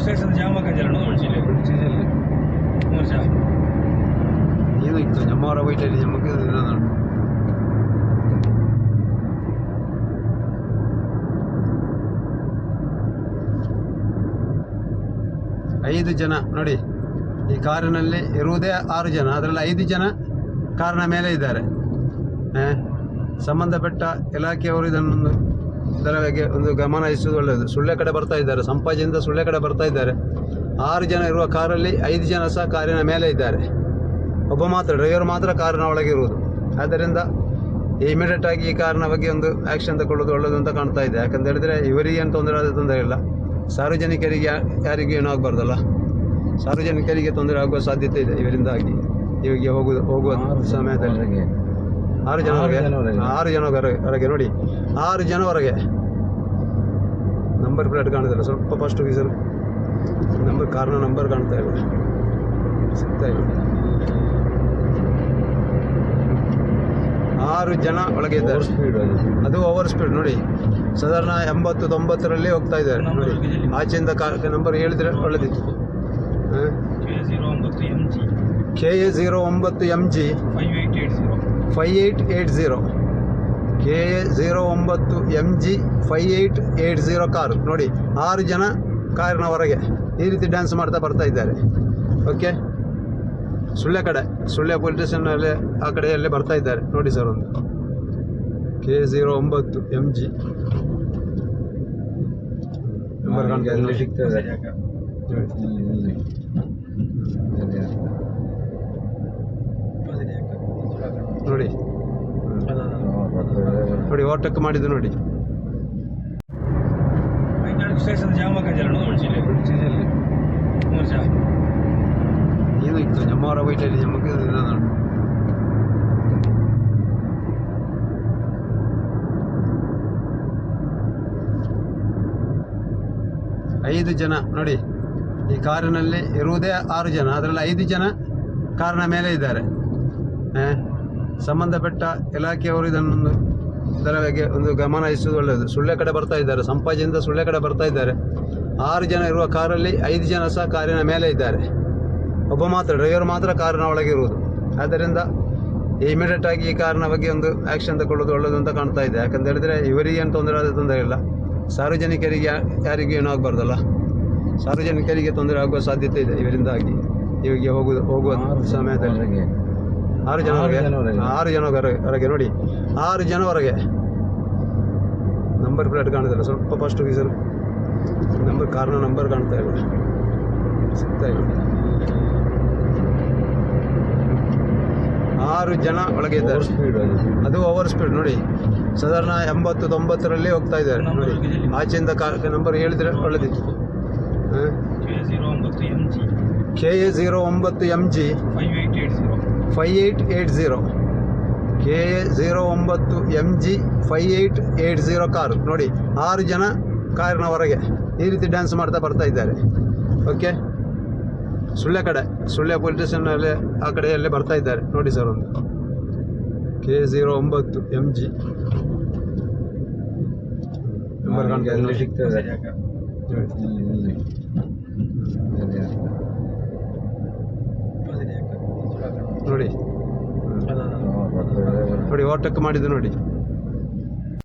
Station Jama ಕಂಜಲನು ಉಳಿಸಿಲ್ಲ ಉಳಿಸಿದಲ್ಲಿ ಮೂರ್ಜ ಏನು ಇತ್ತು ನಮ್ಮವರ ವೈಟಲ್ಲಿ ನಮಗೆ ಇರೋದು 5 ಜನ ನೋಡಿ, ಈ ಕಾರಿನಲ್ಲಿ ಇರುವುದೇ 6 ಜನ, ಅದರಲ್ಲಿ 5 ಜನ ಕಾರಿನ ಮೇಲೆ ಇದ್ದಾರೆ. ಸಂಬಂಧಪಟ್ಟ ಇಲಾಖೆಯವರು ಇದರ ಬಗ್ಗೆ ಒಂದು ಗಮನ ಹರಿಸುವುದು ಒಳ್ಳೆಯದು. ಸುಳ್ಳೆ ಕಡೆ ಬರ್ತಾ ಇದ್ದಾರೆ, ಸಂಪಾಜಿಯಿಂದ ಸುಳ್ಳೆ ಕಡೆ ಬರ್ತಾ ಇದ್ದಾರೆ. 6 ಜನ ಇರುವ ಕಾರಲ್ಲಿ 5 ಜನ ಸಹ ಕಾರಿನ ಮೇಲೆ ಇದ್ದಾರೆ. ಒಬ್ಬ ಮಾತ್ರ ಡ್ರೈವರ್ ಮಾತ್ರ ಕಾರಿನ ಒಳಗೆ ಇರುವುದು. ಆದ್ದರಿಂದ ಇಮಿಡಿಯೇಟ್ ಆಗಿ ಈ ಕಾರಿನ ಬಗ್ಗೆ ಒಂದು ಆ್ಯಕ್ಷನ್ ತಗೊಳ್ಳೋದು ಒಳ್ಳೆಯದು ಅಂತ ಕಾಣ್ತಾ ಇದೆ. ಯಾಕಂತ ಹೇಳಿದರೆ ಇವರಿಗೆ ಏನು ತೊಂದರೆ ಇಲ್ಲ, ಸಾರ್ವಜನಿಕರಿಗೆ ಯಾರಿಗೂ ಏನೂ ಆಗಬಾರ್ದಲ್ಲ. ಸಾರ್ವಜನಿಕರಿಗೆ ತೊಂದರೆ ಆಗುವ ಸಾಧ್ಯತೆ ಇದೆ ಇವರಿಂದಾಗಿ. ಇವಾಗ ಹೋಗುವ ಸಮಯದಲ್ಲಿ 6 ಜನ ಹೊರಗೆ ನೋಡಿ, 6 ಜನ ಹೊರಗೆ. ನಂಬರ್ ಪ್ಲೇಟ್ ಕಾಣ್ತಿಲ್ಲ, ಸ್ವಲ್ಪ ಫಸ್ಟ್ ಸರ್ ಕಾರಿನ ನಂಬರ್ ಕಾಣ್ತಾ ಇಲ್ಲ, ಸಿಗ್ತಾ ಇಲ್ಲ. 6 ಜನ ಒಳಗೆ ಇದ್ದಾರೆ. ಅದು ಓವರ್ ಸ್ಪೀಡ್ ನೋಡಿ, ಸಾಧಾರಣ 80-90ರಲ್ಲಿ ಹೋಗ್ತಾ ಇದ್ದಾರೆ ನೋಡಿ. ಆಚೆಯಿಂದ ನಂಬರ್ ಹೇಳಿದ್ರೆ ಒಳ್ಳೆದಿತ್ತು. KA09MG 5880 KA09MG 5880 ಕಾರು ನೋಡಿ. 6 ಜನ ಕಾರಿನ ಹೊರಗೆ ಈ ರೀತಿ ಡ್ಯಾನ್ಸ್ ಮಾಡ್ತಾ ಬರ್ತಾ ಇದ್ದಾರೆ. ಓಕೆ, ಸುಳ್ಳೆ ಪೊಲೀಸ್ ಸ್ಟೇಷನಲ್ಲಿ ಆ ಕಡೆಯಲ್ಲೇ ಬರ್ತಾ ಇದ್ದಾರೆ ನೋಡಿ ಸರ್. ಒಂದು KA09MG ನಂಬರ್ ಕಾಣ್ತಾ ಸಿಗ್ತದೆ ನೋಡಿ. ಓವರ್ಟೇಕ್ ಮಾಡಿದ್ದು ನೋಡಿ. ಸ್ಟೇಷನ್ ಜಾಮ ಕಂಜಲನು ಉಳಿಸಿಲ್ಲ ಮೂರ್ಜ ಏನು ಇತ್ತು ನಮ್ಮವರ ವೈಟಲ್ಲಿ ನಮಗೆ ಇರೋದು. ಐದು ಜನ ನೋಡಿ, ಈ ಕಾರಿನಲ್ಲಿ ಇರುವುದೇ 6 ಜನ, ಅದರಲ್ಲಿ 5 ಜನ ಕಾರಿನ ಮೇಲೆ ಇದ್ದಾರೆ. ಸಂಬಂಧಪಟ್ಟ ಇಲಾಖೆಯವರು ಇದರ ಬಗ್ಗೆ ಒಂದು ಗಮನ ಹರಿಸುವುದು ಒಳ್ಳೆಯದು. ಸುಳ್ಳೆ ಕಡೆ ಬರ್ತಾ ಇದ್ದಾರೆ, ಸಂಪಾಜಿಯಿಂದ ಸುಳ್ಳೆ ಕಡೆ ಬರ್ತಾ ಇದ್ದಾರೆ. 6 ಜನ ಇರುವ ಕಾರಲ್ಲಿ 5 ಜನ ಸಹ ಕಾರಿನ ಮೇಲೆ ಇದ್ದಾರೆ. ಒಬ್ಬ ಮಾತ್ರ ಡ್ರೈವರ್ ಮಾತ್ರ ಕಾರಿನ ಒಳಗೆ ಇರುವುದು. ಆದ್ದರಿಂದ ಇಮಿಡಿಯೇಟ್ ಆಗಿ ಈ ಕಾರಿನ ಬಗ್ಗೆ ಒಂದು ಆ್ಯಕ್ಷನ್ ತಗೊಳ್ಳೋದು ಒಳ್ಳೆಯದು ಅಂತ ಕಾಣ್ತಾ ಇದೆ. ಯಾಕಂತ ಹೇಳಿದರೆ ಇವರಿಗೆ ಏನು ತೊಂದರೆ ಇಲ್ಲ, ಸಾರ್ವಜನಿಕರಿಗೆ ಯಾರಿಗೂ ಏನೂ ಆಗಬಾರ್ದಲ್ಲ. ಸಾರ್ವಜನಿಕರಿಗೆ ತೊಂದರೆ ಆಗುವ ಸಾಧ್ಯತೆ ಇದೆ ಇವರಿಂದಾಗಿ. ಇವಾಗ ಹೋಗುವ ಸಮಯದಲ್ಲಿ 6 ಜನ ಹೊರಗೆ ನೋಡಿ, 6 ಜನ ಹೊರಗೆ. ನಂಬರ್ ಪ್ಲೇಟ್ ಕಾಣ್ತಿಲ್ಲ, ಸ್ವಲ್ಪ ಫಸ್ಟ್ ಸರ್ ಕಾರಿನ ನಂಬರ್ ಕಾಣ್ತಾ ಇಲ್ಲ, ಸಿಗ್ತಾ ಇಲ್ಲ. 6 ಜನ ಒಳಗೆ ಇದ್ದಾರೆ. ಅದು ಓವರ್ ಸ್ಪೀಡ್ ನೋಡಿ, ಸಾಧಾರಣ 80-90ರಲ್ಲಿ ಹೋಗ್ತಾ ಇದ್ದಾರೆ ನೋಡಿ. ಆಚೆಯಿಂದ ನಂಬರ್ ಹೇಳಿದ್ರೆ ಒಳ್ಳೆದಿತ್ತು. KA09MG 5880 KA09MG 5880 ಕಾರು ನೋಡಿ. 6 ಜನ ಕಾರಿನ ಹೊರಗೆ ಈ ರೀತಿ ಡ್ಯಾನ್ಸ್ ಮಾಡ್ತಾ ಬರ್ತಾ ಇದ್ದಾರೆ. ಓಕೆ, ಸುಳ್ಳೆ ಪೊಲೀಸ್ ಸ್ಟೇಷನಲ್ಲಿ ಆ ಕಡೆಯಲ್ಲೇ ಬರ್ತಾ ಇದ್ದಾರೆ ನೋಡಿ ಸರ್. ಒಂದು KA09MG ನಂಬರ್ ಕಾಣ್ತಾ ಸಿಗ್ತದೆ ನೋಡಿ. ಓವರ್ಟೇಕ್ ಮಾಡಿದ್ದು ನೋಡಿ.